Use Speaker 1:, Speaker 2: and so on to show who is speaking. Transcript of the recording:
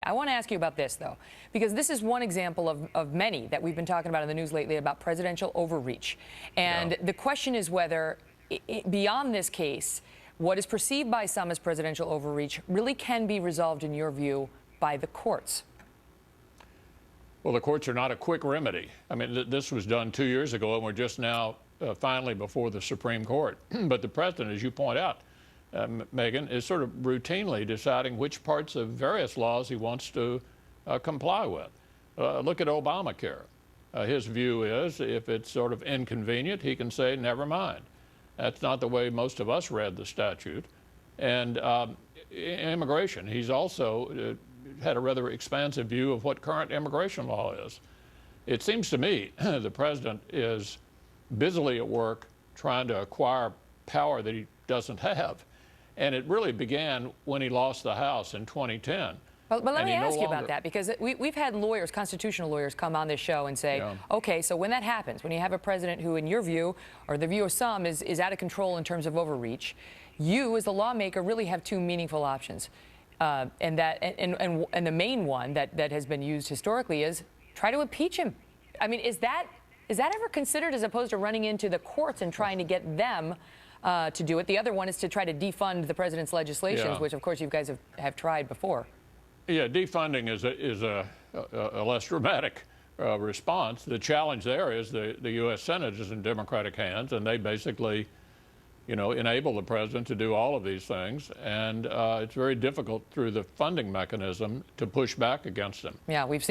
Speaker 1: I want to ask you about this, though, because this is one example of many that we've been talking about in the news lately about presidential overreach. And the question is whether, beyond this case, what is perceived by some as presidential overreach really can be resolved, in your view, by the courts.
Speaker 2: Well, the courts are not a quick remedy. I mean, this was done 2 years ago, and we're just now finally before the Supreme Court. But the president, as you point out, Megan, is sort of routinely deciding which parts of various laws he wants to comply with. Look at Obamacare. His view is if it's sort of inconvenient, he can say, never mind. That's not the way most of us read the statute. And immigration, he's also had a rather expansive view of what current immigration law is. It seems to me the president is busily at work trying to acquire power that he doesn't have. And it really began when he lost the House in 2010.
Speaker 1: But let me ask you about that, because we've had lawyers, constitutional lawyers, come on this show and say, okay, so when that happens, when you have a president who, in your view, or the view of some, is out of control in terms of overreach, you, as the lawmaker, really have two meaningful options. And the main one that has been used historically is try to impeach him. I mean, is that ever considered, as opposed to running into the courts and trying to get them to do it? The other one is to try to defund the president's legislations, which, of course, you guys have tried before.
Speaker 2: Yeah, defunding is a less dramatic response. The challenge there is the U.S. Senate is in Democratic hands, and they basically, enable the president to do all of these things. And it's very difficult through the funding mechanism to push back against them.
Speaker 1: Yeah, we've seen